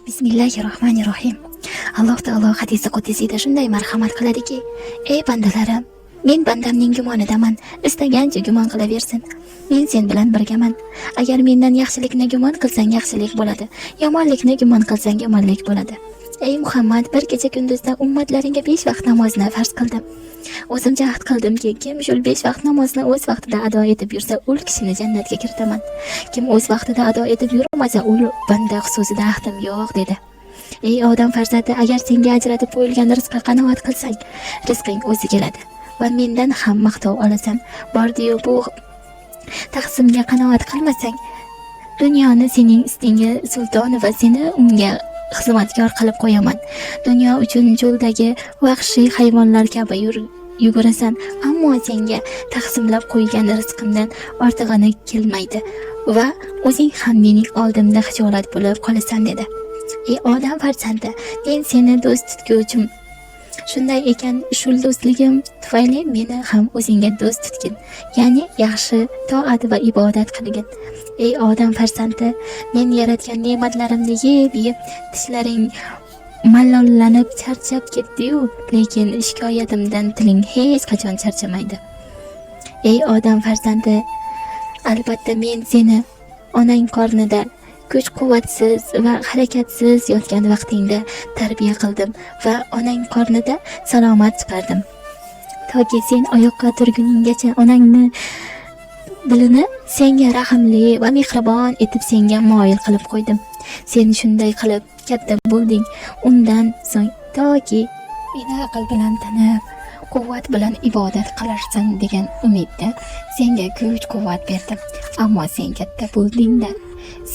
Bismillahirrohmanirrohim. Alloh taolo hadisi qudusiyda shunday marhamat qiladiki: ey bandalarim, men bandamning gumonidaman, istagancha gumon qilaversin. Men sen bilan birgaman. Agar mendan yaxshilikni gumon qilsang yaxshilik bo'ladi, yomonlikni gumon qilsang yomonlik bo'ladi. Ey Muhammad, bir kecha kunduzda ummatlaringga 5 vaqt namozni farz qildim. O'zim jahd qildimki, kim shu 5 vaqt namozni o'z vaqtida ado etib yursa, u kishini jannatga kiritaman. Kim o'z vaqtida ado etib yurmasa, u banda xususida ahdim yo'q dedi. Ey odam farzandi, agar senga ajratib qo'yilgan rizqqa qanoat qilsang, rizqing o'zi keladi va mendan ham maqtov olasan. Bordi-yu bu taqsimga qanoat qilmasang, dunyoni sening ustingga sultoni va seni unga xizmatkor qilib qo'yaman. Dunyo uchun cho'ldagi vahshiy hayvonlar kabi yugurasan, ammo senga taqsimlab qo'ygan rizqimdan ortig'ini kelmaydi va o'zing ham mening oldimda xijolat bo'lib qolasan dedi. Ey odam farzandi, men seni do'st tutguvchim. Shunday ekan, shu do'stligim tufayli meni ham o'zingga do'st tutgin, ya'ni yaxshi toat va ibodat qilgin. Ey odam farzandi, men yaratgan ne'matlarimni yeb tishlaring mallollanib charchab ketdi-yu, lekin shikoyatimdan tiling hech qachon charchamaydi. Ey odam farzandi, albatta men seni onang qornida kuch-quvvatsiz va harakatsiz yotgan vaqtingda tarbiya qildim va onang qornida salomat chiqardim. Toki sen oyoqqa turguninggacha onangni dilini senga rahmli va mehribon etib senga moyil qilib qo'ydim. Sen shunday qilib katta bo'lding. Undan so'ng toki meni aql bilan tanib, quvvat bilan ibodat qilarsan degan umidda senga kuch-quvvat berdim. Ammo sen katta bo'lding-da,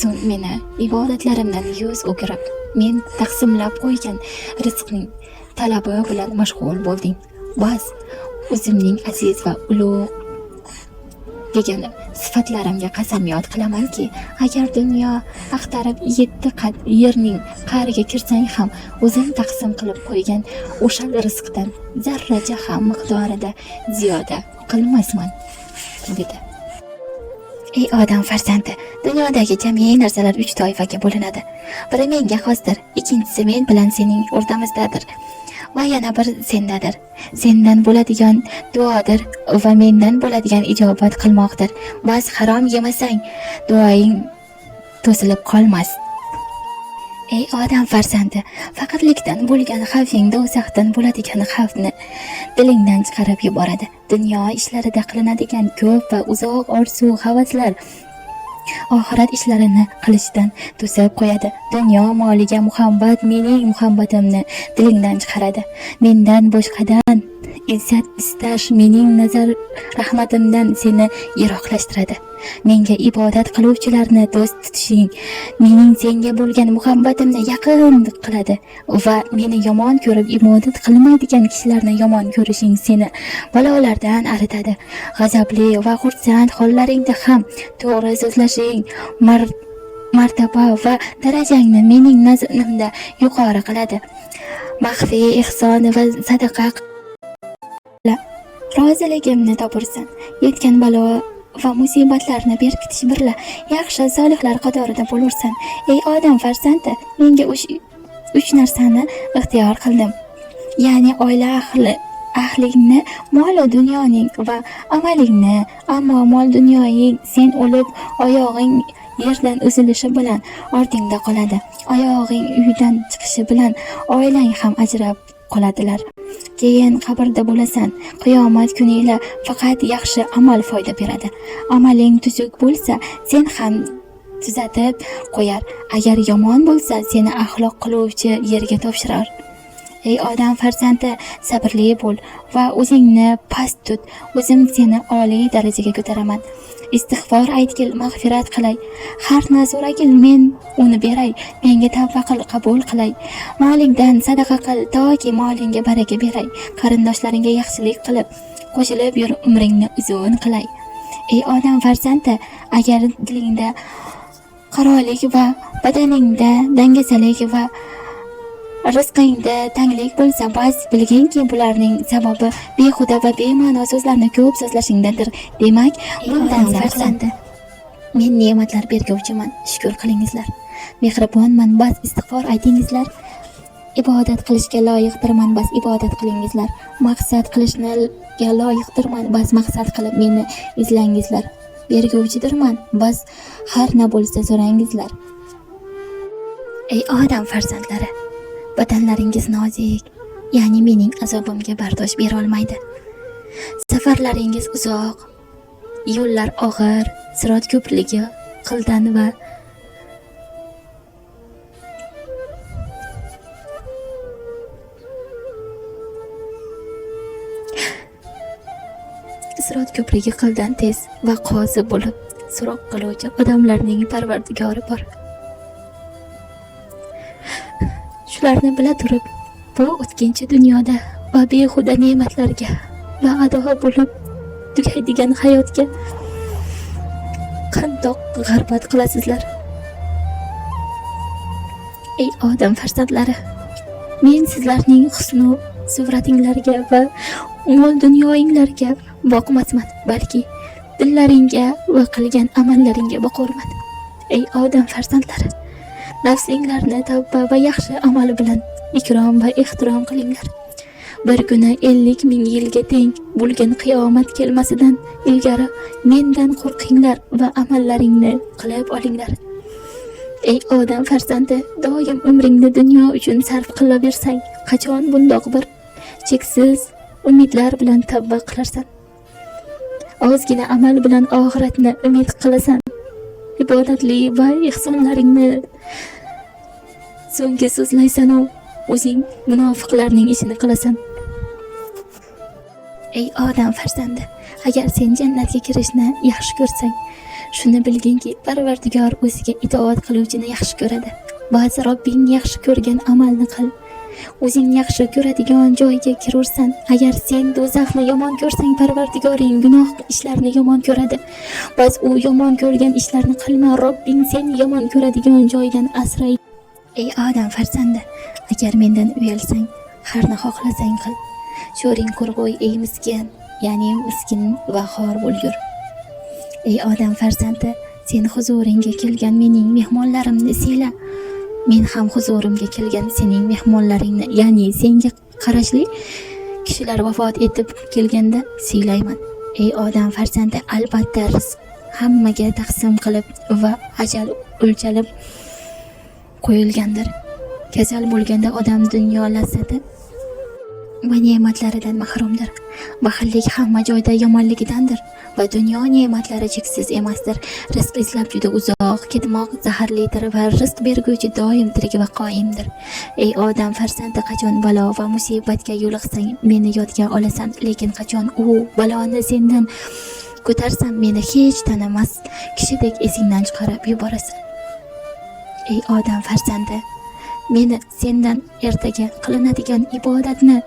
so'ng meni ibodatlarimdan yuz o'girib, men taqsimlab qo'ygan rizqning talabi bilan mashg'ul bo'lding. Bas, o'zimning aziz va ulug' degan sifatlarimga qasamyod qilamanki, agar dunyo axtarib 7 qat yerning qa'riga kirsang ham, o'zim taqsim qilib qo'ygan o'sha rizqdan zarracha ham miqdorida ziyoda qilmasman dedi. Ey odam farzandi, dunyodagi jamiy narsalar 3 toifaga bo'linadi. Biri menga xosdir, ikkinchisi men bilan sening o'rtamizdadir va yana bir sendadir. Sendan bo'ladigan duodir va mendan bo'ladigan ijobat qilmoqdir. Bas, harom yemasang, duoing to'silib qolmas. Ey odam farzandi, faqirlikdan bo'lgan xavfing do'zaxdan bo'ladigan xavfni dilingdan chiqarib yuboradi. Dunyo ishlarida qilinadigan ko'p va uzoq orzu-havaslar oxirat ishlarini qilishdan to'sib qo'yadi. Dunyo moliga muhabbat mening muhabbatimni dilingdan chiqaradi. Mendan boshqadan izzat istash mening nazar rahmatimdan seni yiroqlashtiradi. Menga ibodat qiluvchilarni do'st tutishing mening senga bo'lgan muhabbatimni yaqin qiladi va meni yomon ko'rib ibodat qilmaydigan kishilarni yomon ko'rishing seni balolardan aritadi. G'azabli va xursand hollaringda ham to'g'ri so'zlashing martaba va darajangni mening nazdimda yuqori qiladi. Maxfiy ihson va sadaqa roziligimni topursan, yetgan balo va musibatlarni berkitish birla yaxshi solihlar qatorida bo'lursan. Ey odam farzandi, menga 3 narsani ixtiyor qildim. Ya'ni oila ahlingni, mol va dunyoning va amalingni. Ammo mol dunyoing sen o'lib oyog'ing yerdan uzilishi bilan ortingda qoladi. Oyog'ing uydan chiqishi bilan oilang ham ajrab qoladilar. Keyin qabrda bo'lasan. Qiyomat kunida faqat yaxshi amal foyda beradi. Amaling tuzuk bo'lsa, sen ham tuzatib qo'yar. Agar yomon bo'lsa, seni axloq qiluvchi yerga topshirar. Ey odam farzandi, sabrli bo'l va o'zingni past tut. O'zim seni oliy darajaga ko'taraman. Istig'for aytgil, mag'firat qilay. Har narsa so'ragil, men uni beray. Menga tavba qil, qabul qilay. Molingdan sadaqa qil, toki molingga baraka beray. Qarindoshlaringga yaxshilik qilib, qo'shilib yur, umringni uzun qilay. Ey odam farzandi, agar dilingda qarolik va badaningda dangasalik va rizqingda tanglik bo'lsa, bas bilginki, bularning sababi behuda va bema'no so'zlarni ko'p so'zlashingdadir. Demak, bundan farzandi, men ne'matlar berguvchiman, shukr qilingizlar. mehribonman, bas istig'for aytingizlar. Ibodat qilishga loyiqdirman, bas ibodat qilingizlar. Maqsad qilishga loyiqdirman, bas maqsad qilib meni izlangizlar. Berguvchidirman, bas har nima bo'lsa so'rangizlar. Ey odam farzandlari, badanlaringiz nozik, ya'ni mening azobimga bardosh bera olmaydi. Safarlaringiz uzoq, yo'llar og'ir, sirot ko'prigi qildan va Sirot ko'prigi qildan tez va qozi bo'lib so'roq qiluvchi odamlarning parvardigori bor. Shularni bila turib, bu o'tkinchi dunyoda va behuda ne'matlarga va ado bo'lib tugaydigan hayotga qandoq g'arbat qilasizlar? Ey odam farzandlari, men sizlarning husnu suratinglarga va mol dunyoinglarga boqmasman, balki dillaringga va qilgan amallaringga boqarman. Ey odam farzandlari, nafsinglarni tavba va yaxshi amal bilan ikrom va ehtirom qilinglar. Bir kuni 50 ming yilga teng bo'lgan qiyomat kelmasidan ilgari mendan qo'rqinglar va amallaringni qilib olinglar. Ey odam farzandi, doim umringni dunyo uchun sarf qilaversang, qachon bundoq bir cheksiz umidlar bilan tavba qilarsan? Ozgina amal bilan oxiratni umid qilasan. Ibodatli va ihsonlaringni so'ngga so'zlaysan u o'zing munofiqlarning ishini qilasan. Ey odam farzandi, agar sen jannatga kirishni yaxshi ko'rsang, shuni bilginki, Parvardigor o'ziga itoat qiluvchini yaxshi ko'radi. Ba'zi Robbing yaxshi ko'rgan amalni qil. O'zing yaxshi ko'radigan joyga kirursan. Agar sen do'zaxni yomon ko'rsang, Parvardigoring gunoh ishlarni yomon ko'radi. Ba'zi u yomon ko'rgan ishlarni qilma, Robbing sen yomon ko'radigan joydan asraydi. Ey odam farzandi, agar mendan uyalsang, harni xohlasang qil. Sho'ring qurg'oy, ey miskin, ya'ni miskin va xor bo'lgur. Ey odam farzandi, sen huzuringga kelgan mening mehmonlarimni siyla. Men ham huzurimga kelgan sening mehmonlaringni, ya'ni senga qarashli kishilar vafot etib kelganda siylayman. Ey odam farzandi, albatta rizq hammaga taqsim qilib va ajal o'lchalib qo'yilgandir. Kasal bo'lganda odam dunyo lazzati va ne'matlaridan mahrumdir. Baxillik hamma joyda yomonligidandir va dunyo ne'matlari cheksiz emasdir. Rizq izlab juda uzoq ketmoq zaharlidir va rizq berguvchi doim tirik va qoyimdir. Ey odam farzandi, qachon balo va musibatga yo'liqsang, meni yodga olasan, lekin qachon u baloni sendan ko'tarsan, meni hech tanimas kishidek esingdan chiqarib yuborasan. Ey odam farzandi, meni sendan ertaga qilinadigan ibodatni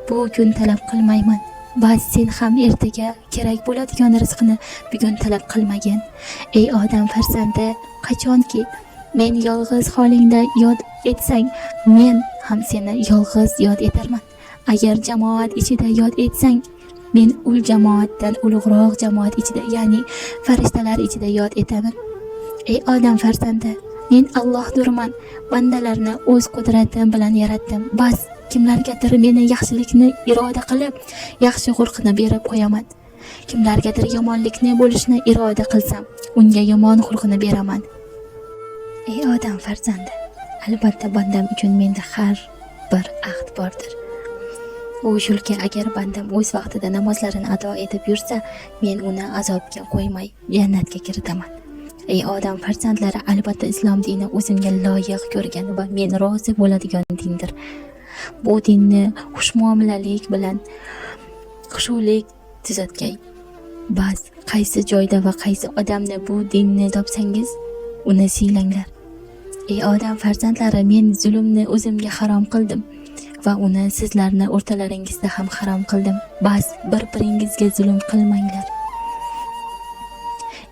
bugun talab qilmayman. Ba'z sen ham ertaga kerak bo'ladigan rizqni bugun talab qilmagin. Ey odam farzandi, qachonki men yolg'iz holingda yod etsang, men ham seni yolg'iz yod etarman. Agar jamoat ichida yod etsang, men ul jamoatdan ulug'roq jamoat ichida, ya'ni farishtalar ichida yod etaman. Ey odam farzandi, men Allohdurman, bandalarni o'z qudratim bilan yaratdim. Bas kimlargadir meni yaxshilikni iroda qilib, yaxshi xulqni berib qo'yaman. Kimlargadir yomonlikni bo'lishni iroda qilsam, unga yomon xulqni beraman. Ey odam farzandi, albatta bandam uchun menda har bir ahd bordir. U shulki, agar bandam o'z vaqtida namozlarini ado etib yursa, men uni azobga qo'ymay jannatga kiritaman. Ey odam farzandlari, albatta islom dini o'zimga loyiq ko'rgan va men rozi bo'ladigan dindir. Bu dinni xushmuomalalik bilan xushulik tuzatgay. Bas qaysi joyda va qaysi odamni bu dinni topsangiz, uni siylanglar. Ey odam farzandlari, men zulmni o'zimga harom qildim va uni sizlarni o'rtalaringizda ham harom qildim. Bas bir-biringizga zulm qilmanglar.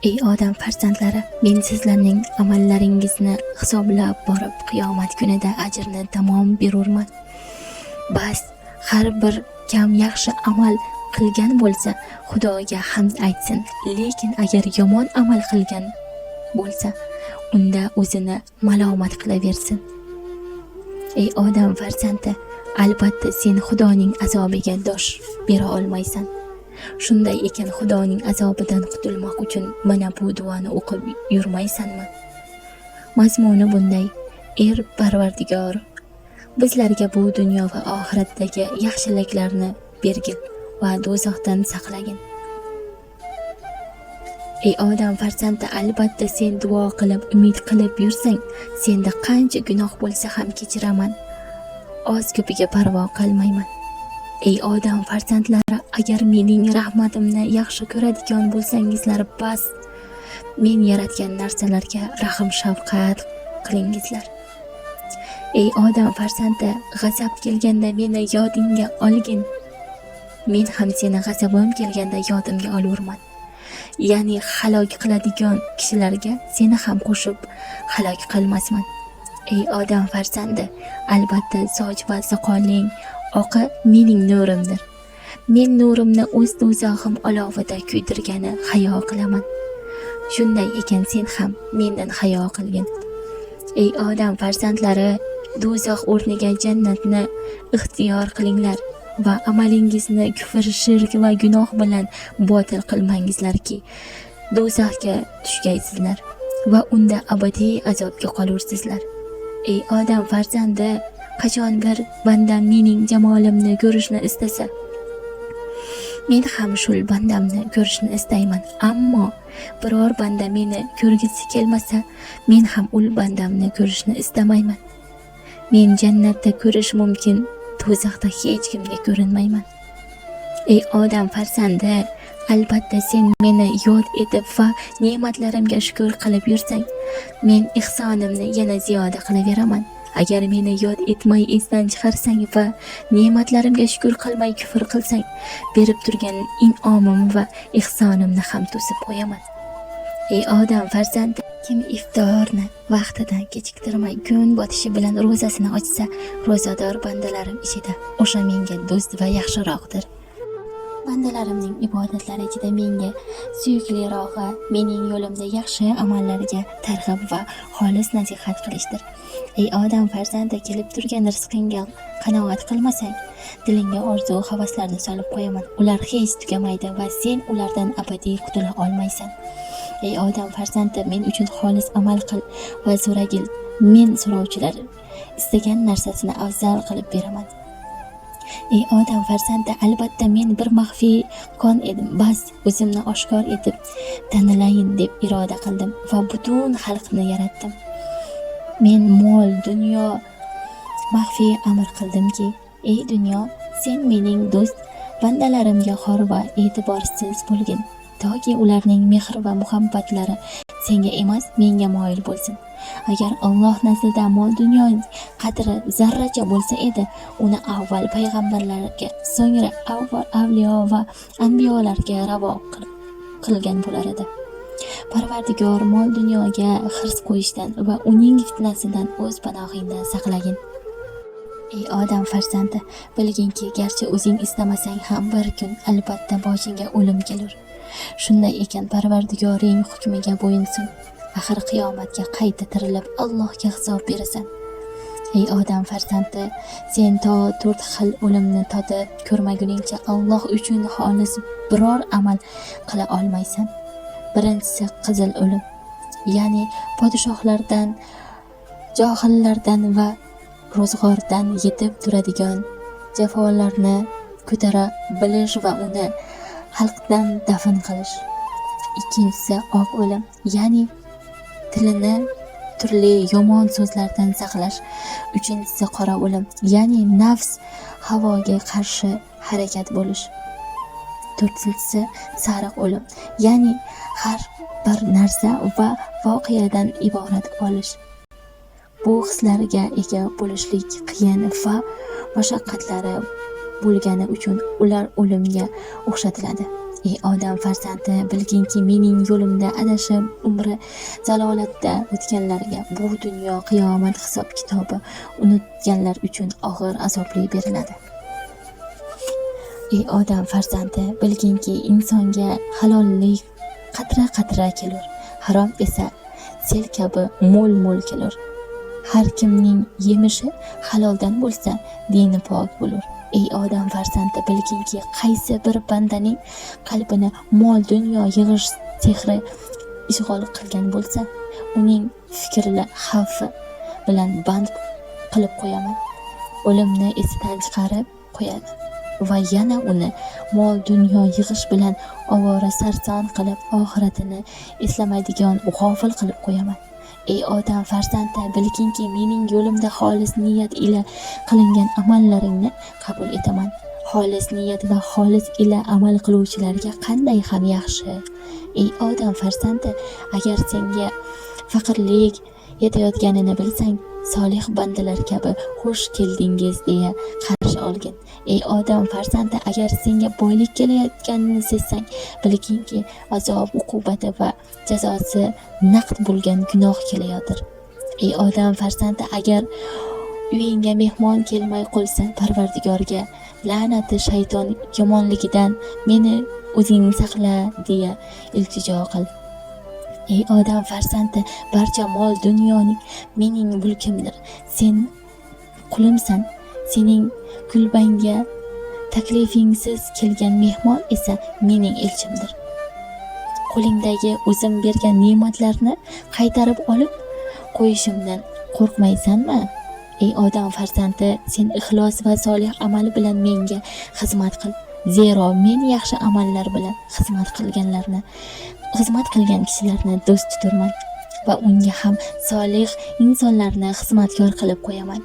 Ey odam farzandlari, men sizlarning amallaringizni hisoblab borib, qiyomat kunida ajrni tamom berurman. Bas har bir kam yaxshi amal qilgan bo'lsa, Xudoga hamd aytsin. Lekin agar yomon amal qilgan bo'lsa, unda o'zini malomat qilaversin. Ey odam farzandi, albatta sen Xudoning azobiga dosh bera olmaysan. Shunday ekan Xudoning azobidan qutulmoq uchun mana bu duoni o'qib yurmaysanmi? Mazmuni bunday: Parvardigor, bizlarga bu dunyo va oxiratdagi yaxshiliklarni bergin va do'zaxdan saqlagin. Ey odam farzandi, albatta sen duo qilib, umid qilib yursang, senda qancha gunoh bo'lsa ham kechiraman. Oz ko'piga parvo qilmayman. Ey odam farzandlari, agar mening rahmatimni yaxshi ko'radigan bo'lsangizlar, bas men yaratgan narsalarga rahm shafqat qilingizlar. Ey odam farzandi, g'azab kelganda meni yodingga olgin. Men ham seni g'azabim kelganda yodimga olurman. Ya'ni halok qiladigan kishilarga seni ham qo'shib halok qilmasman. Ey odam farzandi, albatta soch va soqoling oqi mening nurimdir. Men nurimni o'z do'zaxim olovida kuydirgani hayo qilaman. Shunday ekan sen ham mendan hayo qilgin. Ey odam farzandlari, do'zax o'rniga jannatni ixtiyor qilinglar va amalingizni kufr, shirk va gunoh bilan botil qilmangizlarki, do'zaxga tushgaysizlar va unda abadiy azobga qolursizlar. Ey odam farzandi, qachon bir bandam mening jamolimni ko'rishni istasa, men ham shul bandamni ko'rishni istayman. Ammo biror banda meni ko'rgisi kelmasa, men ham ul bandamni ko'rishni istamayman. Men jannatda ko'rish mumkin, do'zaxda hech kimga ko'rinmayman. Ey odam farzandi, albatta sen meni yod etib va ne'matlarimga shukr qilib yursang, men ihsonimni yana ziyoda qilaveraman. Agar meni yod etmay esdan chiqarsang va ne'matlarimga shukr qilmay kufr qilsang, berib turgan in'omim va ihsonimni ham to'sib qo'yaman. Ey odam farzandi, kim iftorni vaqtidan kechiktirmay kun botishi bilan ro'zasini ochsa, ro'zador bandalarim ichida o'sha menga do'st va yaxshiroqdir. Bandalarimning ibodatlari ichida menga suyuklirog'i mening yo'limda yaxshi amallarga targ'ib va xolis nasihat qilishdir. Ey odam farzandi, kelib turgan rizqingga qanoat qilmasang, dilingga orzu havaslarni solib qo'yaman. Ular hech tugamaydi va sen ulardan abadiy qutula olmaysan. Ey odam farzandi, men uchun xolis amal qil va so'ragil. Men so'rovchilar istagan narsasini afzal qilib beraman. Ey odam farzandi, albatta men bir maxfiy kon edim, bas o'zimni oshkor etib tanilayin deb iroda qildim va butun xalqni yaratdim. Men mol, dunyo maxfiy amr qildimki, ey dunyo, sen mening do'st bandalarimga xor va e'tiborsiz bo'lgin, toki ularning mehr va muhabbatlari senga emas, menga moyil bo'lsin. Agar Alloh nazdida mol dunyoning qadri zarracha bo'lsa edi, uni avval payg'ambarlarga, so'ngra avliyo va anbiyolarga ravo qilgan bo'lar edi. Parvardigor mol dunyoga hirs qo'yishdan va uning fitnasidan o'z panohingda saqlagin. Ey odam farzandi, bilginki, garchi o'zing istamasang ham bir kun albatta boshingga o'lim kelur. Shunday ekan Parvardigoring hukmiga bo'yinsun. Axir qiyomatga qayta tirilib Allohga hisob berasan. Ey odam farzandi, sen to 4 xil o'limni totib ko'rmaguningcha Alloh uchun xolis biror amal qila olmaysan. Birinchisi qizil o'lim, ya'ni podshohlardan, johillardan va ro'zg'ordan yetib turadigan jafolarni ko'tara bilish va uni xalqdan dafn qilish. Ikkinchisi oq o'lim, ya'ni tilini turli yomon so'zlardan saqlash. Uchinchisi qora o'lim, ya'ni nafs havoga qarshi harakat bo'lish. To'rtinchisi sariq o'lim, ya'ni har bir narsa va voqeadan iborat olish. Bu hislarga ega bo'lishlik qiyin va mashaqqatlari bo'lgani uchun ular o'limga o'xshatiladi. Ey odam farzandi, bilginki, mening yo'limda adashib umri zalolatda o'tganlarga bu dunyo qiyomat hisob kitobi unutganlar uchun og'ir azobli beriladi. Ey odam farzandi, bilginki, insonga halollik qatra-qatra kelur, harom esa sel kabi mo'l-mo'l kelur. Har kimning yemishi haloldan bo'lsa, dini pok bo'lur. Ey odam farzandi, bilginki, qaysi bir bandaning qalbini mol dunyo yig'ish sehri ishg'ol qilgan bo'lsa, uning fikri xavfi bilan band qilib qo'yaman. O'limni esidan chiqarib qo'yadi va yana uni mol dunyo yig'ish bilan ovora sarson qilib, oxiratini eslamaydigan g'ofil qilib qo'yaman. Ey odam farzandi, bilginki, mening yo'limda xolis niyat ila qilingan amallaringni qabul etaman. Xolis niyat va xolis ila amal qiluvchilarga qanday ham yaxshi. Ey odam farzandi, agar senga faqirlik yetayotganini bilsang, solih bandalar kabi xush keldingiz deya qarshi olgin. Ey odam farzandi, agar senga boylik kelayotganini sezsang, bilginki, azob, uqubati va jazosi naqd bo'lgan gunoh kelayotir. Ey odam farzandi, agar uyingga mehmon kelmay qolsa, Parvardigorga la'nati shayton yomonligidan meni o'zing saqla deya iltijo qil. Ey odam farzandi, barcha mol dunyoning mening mulkimdir. Sen qulimsan. Sening kulbangga taklifingsiz kelgan mehmon esa mening elchimdir. Qo'lingdagi o'zim bergan ne'matlarni qaytarib olib qo'yishimdan qo'rqmaysanmi? Ey odam farzandi, sen ixlos va solih amal bilan menga xizmat qil. Zero men yaxshi amallar bilan xizmat qilgan kishilarni do'st tuturman va unga ham solih insonlarni xizmatkor qilib qo'yaman.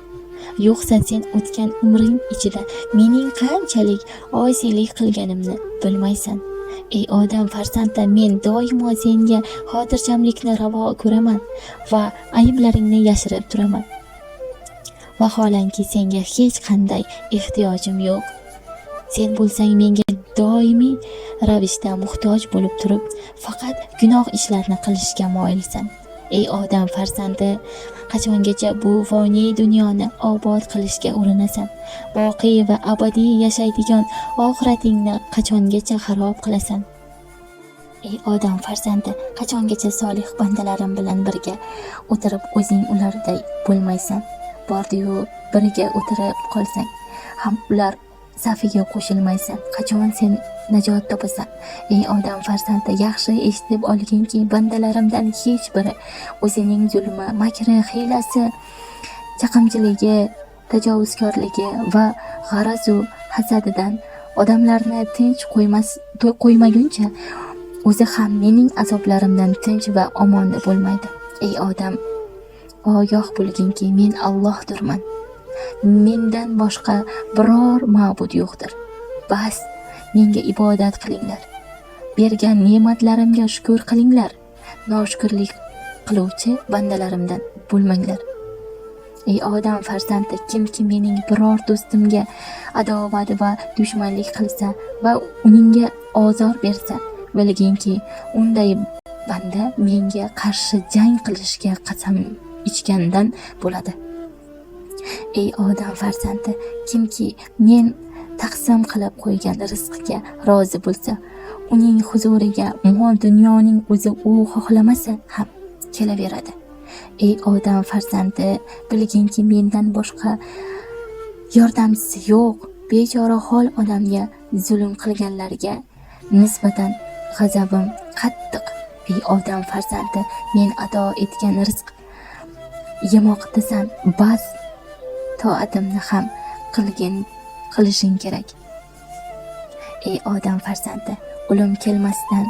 Yo'qsa sen o'tgan umring ichida mening qanchalik osiylik qilganimni bilmaysan. Ey odam farzandi, men doimo senga xotirjamlikni ravo ko'raman va ayblaringni yashirib turaman. Vaholanki senga hech qanday ehtiyojim yo'q. Sen bo'lsang menga doimiy ravishda muhtoj bo'lib turib, faqat gunoh ishlarni qilishga moyilsan. Ey odam farzandi, qachongacha bu foniy dunyoni obod qilishga urinasan? Boqiy va abadiy yashaydigan oxiratingni qachongacha xarob qilasan? Ey odam farzandi, qachongacha solih bandalarim bilan birga o'tirib o'zing ularday bo'lmaysan? Bordi-yu, birga o'tirib qolsang ham ular safiga qo'shilmaysan. Qachon sen najot topasan? Ey odam farzandi, yaxshi eshitib olginki, bandalarimdan hech biri o'zining zulmi, makri, hiylasi, chaqimchiligi, tajovuzkorligi va g'arazu hasadidan odamlarni tinch qo'ymaguncha o'zi ham mening azoblarimdan tinch va omonda bo'lmaydi. Ey odam, ogoh bo'lginki, men Allohdirman. Mendan boshqa biror ma'bud yo'qdir. Bas, menga ibodat qilinglar. Bergan ne'matlarimga shukr qilinglar. Noshukrlik qiluvchi bandalarimdan bo'lmanglar. Ey odam farzandi, kimki mening biror do'stimga adovat va dushmanlik qilsa va uningga ozor bersa, bilginki, unday banda menga qarshi jang qilishga qasam ichgandan bo'ladi. Ey odam farzandi, kimki men taqsim qilib qo'ygan rizqiga rozi bo'lsa, uning huzuriga mol dunyoning o'zi u xohlamasa ham kelaveradi. Ey odam farzandi, bilginki, mendan boshqa yordamchisi yo'q. Bechora hol odamga zulm qilganlarga nisbatan g'azabim qattiq. Ey odam farzandi, men ado etgan rizq yemoqdasan, bas, toatimni ham qilishing kerak. Ey odam farzandi, o'lim kelmasdan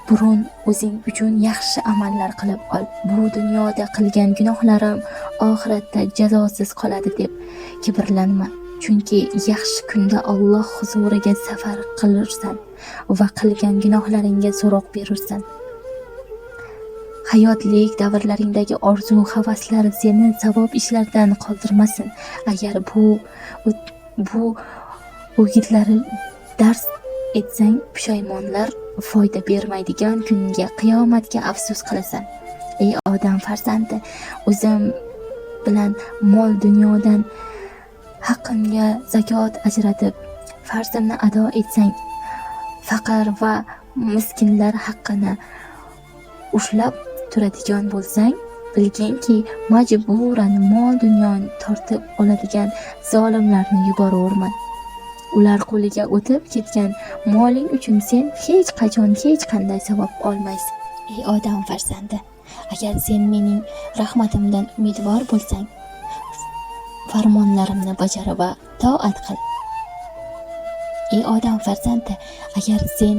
burun o'zing uchun yaxshi amallar qilib ol. Bu dunyoda qilgan gunohlarim oxiratda jazosiz qoladi deb kibrlanma. Chunki yaxshi kunda Alloh huzuriga safar qilursan va qilgan gunohlaringga so'roq berursan. Hayotlik davrlaringdagi orzu havaslar seni savob ishlardan qoldirmasin. Agar bu o'gitlari dars etsang, pushaymonlar foyda bermaydigan kunga, qiyomatga afsus qilasan. Ey odam farzandi, o'zim bilan mol dunyodan haqqimga zakot ajratib, farzimni ado etsang, faqir va miskinlar haqqini ushlab turadigan bo'lsang, bilginki majburan mol dunyoni tortib oladigan zolimlarni yuboraverman. Ular qo'liga o'tib ketgan moling uchun sen hech qachon hech qanday savob olmaysan. Ey odam farzandi, agar sen mening rahmatimdan umidvor bo'lsang, farmonlarimni bajar va toat qil. Ey odam farzandi, agar sen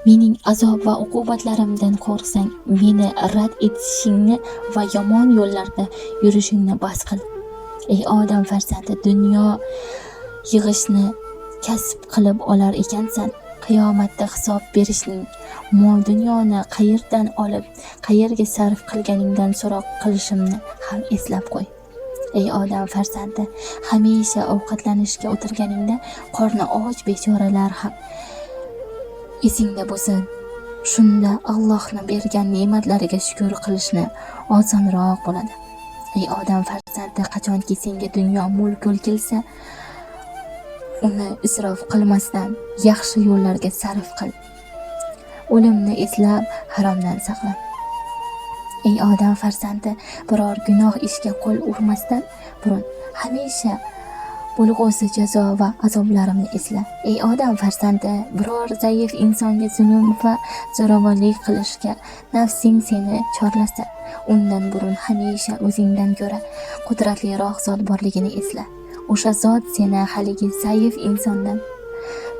mening azob va uqubatlarimdan qo'rqsang, meni rad etishingni va yomon yo'llarda yurishingni bas qil. Ey odam farzandi, dunyo yig'ishni kasb qilib olar ekansan, qiyomatda hisob berishning, mol dunyoni qayerdan olib, qayerga sarf qilganingdan so'roq qilishimni ham eslab qo'y. Ey odam farzandi, hamisha ovqatlanishga o'tirganingda qorni och bechoralar ham esingda bo'lsin. Shunda Allohning bergan ne'matlariga shukr qilishni osonroq bo'ladi. Ey odam farzandi, qachonki senga dunyo mulk kelsa, uni isrof qilmasdan yaxshi yo'llarga sarf qil. O'limni eslab, haromdan saqlan. Ey odam farzandi, biror gunoh ishga qo'l urmasdan burun hamisha bo'lg'usi jazo va azoblarimni esla. Ey odam farzandi, biror zaif insonga zulm va zo'ravonlik qilishga nafsing seni chorlasa, undan burun hamisha o'zingdan ko'ra qudratliroq zot borligini esla. O'sha zot seni haligi zaif insondan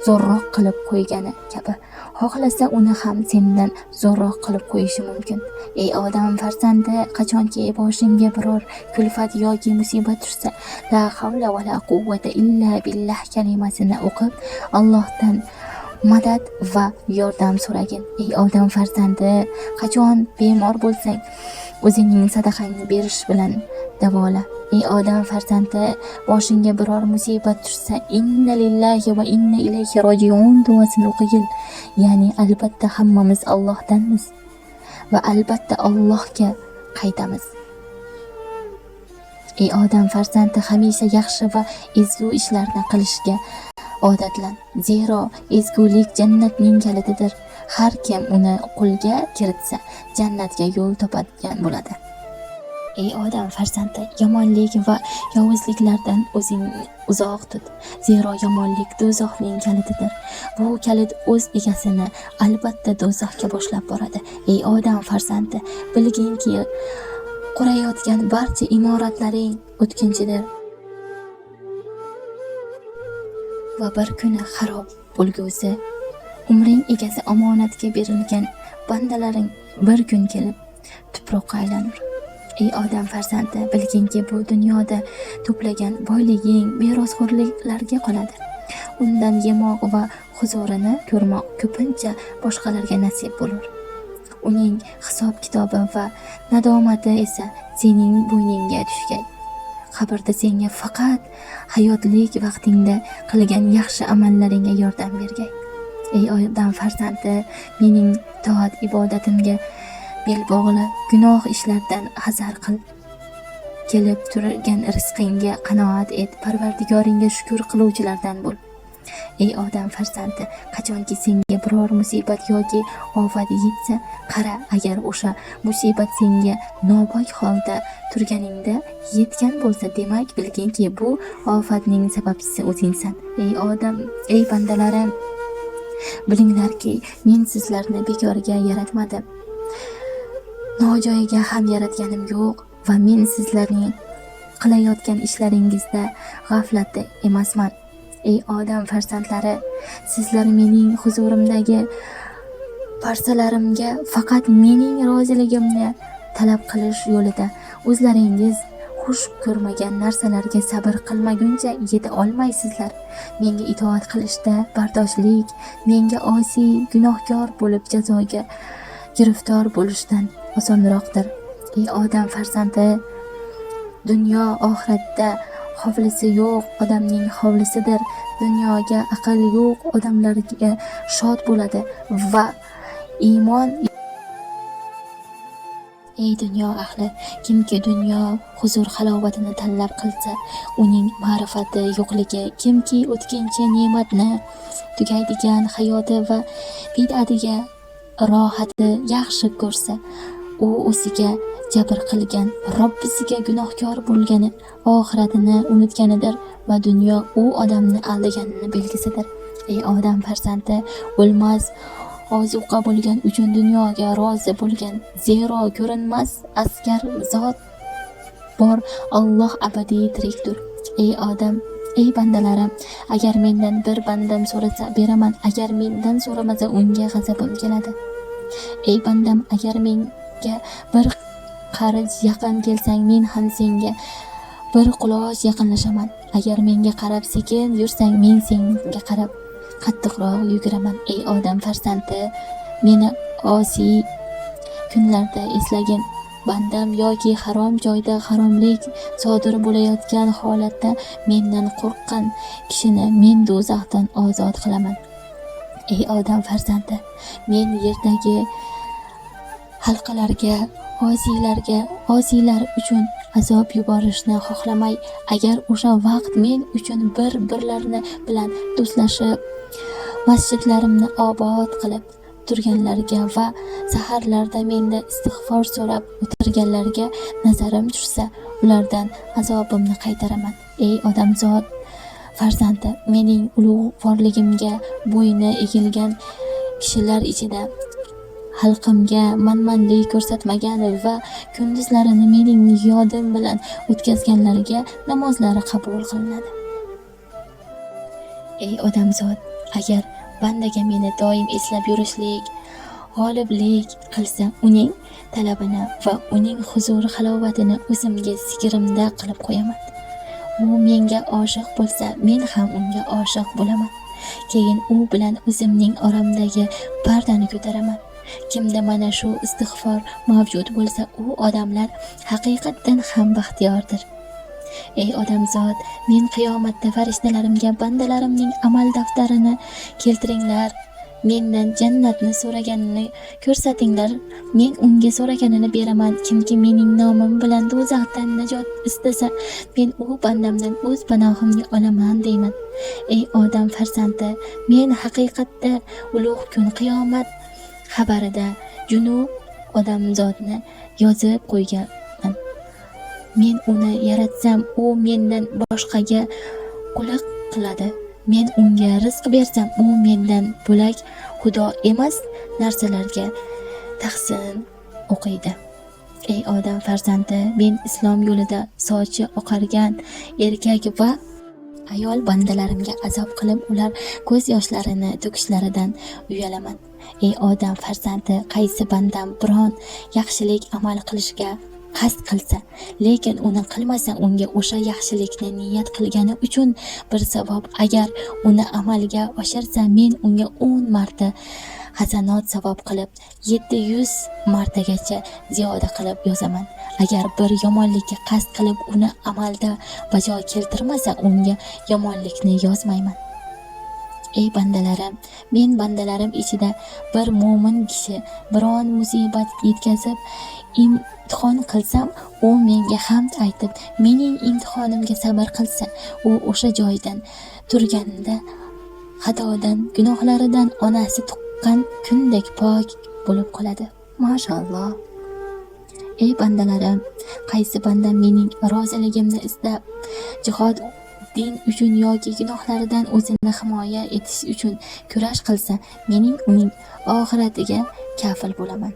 zo'rroq qilib qo'ygani kabi, xohlasa uni ham sendan zo'rroq qilib qo'yishi mumkin. Ey odam farzandi, qachonki boshingga biror kulfat yoki musibat tushsa, la havla va la quvvata illa billah kalimasini o'qib, Allohdan madad va yordam so'ragin. Ey odam farzandi, qachon bemor bo'lsang, o'zingning sadaqangni berish bilan davola. Ey odam farzandi, boshingga biror musibat tushsa, inna lillahi va inna ilayhi rojiun duosini o'qigin. Ya'ni albatta hammamiz Allohdanmiz va albatta Allohga qaytamiz. Ey odam farzandi, hamisha yaxshi va ezgu ishlarni qilishga odatlan. Zero ezgulik jannatning kalitidir. Har kim uni qo'lga kiritsa, jannatga yo'l topadigan bo'ladi. Ey odam farzandi, yomonlik va yovuzliklardan o'zingni uzoq tut. Zero yomonlik do'zaxning kalitidir. Bu kalit o'z egasini albatta do'zaxga boshlab boradi. Ey odam farzandi, bilginki qurayotgan barcha imoratlaring o'tkinchidir va bir kuni xarob bo'lgusi. Umring egasi omonatga berilgan bandalaring bir kun kelib tuproqqa aylanur. Ey odam farzandi, bilginki bu dunyoda to'plagan boyliging merosxo'rliklarga qoladi. Undan yemoq va huzurini ko'rmoq ko'pincha boshqalarga nasib bo'lur. Uning hisob kitobi va nadomati esa sening bo'yningga tushgay. Qabrda senga faqat hayotlik vaqtingda qilgan yaxshi amallaringga yordam bergay. Ey odam farzandi, mening toat ibodatimga bel bog'la, gunoh ishlardan hazar qil. Kelib turgan rizqingga qanoat et, Parvardigoringga shukr qiluvchilardan bo'l. Ey odam farzandi, qachonki senga biror musibat yoki ofat yetsa, qara, agar o'sha musibat senga nobak holda turganingda yetgan bo'lsa, demak bilginki bu ofatning sababchisi o'zingsan. Ey bandalarim, bilinglarki, men sizlarni bekorga yaratmadim. Nojoyiga ham yaratganim yo'q va men sizlarning qilayotgan ishlaringizda g'aflatda emasman. Ey odam farzandlari, sizlar mening huzurimdagi parsalarimga faqat mening roziligimni talab qilish yo'lida o'zlaringiz xush ko'rmagan narsalarga sabr qilmaguncha yeta olmaysizlar. Menga itoat qilishda bardoshlik, menga osiy, gunohkor bo'lib jazoga giriftor bo'lishdan osonroqdir. Ey odam farzandi, dunyo oxiratda hovlisi yo'q odamning hovlisidir. Dunyoga aql yo'q odamlarga shod bo'ladi va iymon. Ey dunyo ahli, kimki dunyo huzur halovatini tanlab qilsa, uning ma'rifati yo'qligi, kimki o'tkinchi ne'matni, tugaydigan hayoti va bid'atiga rohati yaxshi ko'rsa, u o'ziga jabr qilgan, Robbisiga gunohkor bo'lgani, oxiratini unutganidir va dunyo u odamni aldaganini belgisidir. Ey odam farzandi, o'lmas ozuqa bo'lgan uchun dunyoga rozi bo'lgan. Zero ko'rinmas askar zot bor, Alloh abadiy tirikdir. Ey odam, ey bandalarim, agar mendan bir bandam so'rasa beraman, agar mendan so'ramasa unga g'azabim keladi. Ey bandam, agar menga bir qarich yaqin kelsang, men ham senga bir quloch yaqinlashaman. Agar menga qarab sekin yursang, men senga qarab qattiqroq yuguraman. Ey odam farzandi, meni osiy kunlarda eslagin. Bandam yoki harom joyda haromlik sodir bo'layotgan holatda mendan qo'rqqan kishini men do'zaxdan ozod qilaman. Ey odam farzandi, men yerdagi halqalarga, osiylar uchun azob yuborishni xohlamay, agar o'sha vaqt men uchun bir-birlarini bilan do'stlashib, masjidlarimni obod qilib turganlarga va saharlarda menda istig'for so'rab o'tirganlarga nazarim tushsa, ulardan azobimni qaytaraman. Ey odamzod farzandi, mening ulug'vorligimga bo'yni egilgan kishilar ichida xalqimga manmanlik ko'rsatmagan va kunduzlarini mening yodim bilan o'tkazganlarga namozlari qabul qilinadi. Ey odamzod, agar bandaga meni doim eslab yurishlik, g'oliblik qilsa, uning talabini va uning huzur halovatini o'zimga sigirimda qilib qo'yaman. U menga oshiq bo'lsa, men ham unga oshiq bo'laman. Keyin u bilan o'zimning oramdagi pardani ko'taraman. Kimda mana shu istig'for mavjud bo'lsa, u odamlar haqiqatdan ham baxtiyordir. Ey odamzod, men qiyomatda farishtalarimga bandalarimning amal daftarini keltiringlar, mendan jannatni so'raganini ko'rsatinglar, men unga so'raganini beraman. Kimki mening nomim bilan do'zaxdan najot istasa, men u bandamdan o'z panohimga olaman deyman. Ey odam farzandi, men haqiqatda ulug' kun qiyomat xabarida junub odamzodni yozib qo'yganman. Men uni yaratsam, u mendan boshqaga quliq qiladi. Men unga rizq bersam, u mendan bo'lak xudo emas narsalarga tahsin o'qiydi. Ey odam farzandi, men islom yo'lida sochi oqargan erkak va ayol bandalarimga azob qilib, ular ko'z yoshlarini to'kishlaridan uyalaman. Ey odam farzandi, qaysi bandam biron yaxshilik amal qilishga qasd qilsa, lekin uni qilmasa, unga o'sha yaxshilikni niyat qilgani uchun bir savob, agar uni amalga oshirsa, men unga 10 marta hasanot savob qilib 700 martagacha ziyoda qilib yozaman. Agar bir yomonlikka qasd qilib uni amalda bajo keltirmasa, unga yomonlikni yozmayman. Ey bandalarim, men bandalarim ichida bir mo'min kishi biron musibat yetkazib imtihon qilsam, u menga hamd aytib, mening imtihonimga sabr qilsa, u o'sha joydan turganida xatodan, gunohlaridan onasi tuqqan kundek pok bo'lib qoladi. Mashalloh. Ey bandalarim, qaysi bandam mening roziligimni istab jihod din uchun yoki gunohlaridan o'zini himoya etish uchun kurash qilsa, mening uning oxiratiga kafil bo'laman.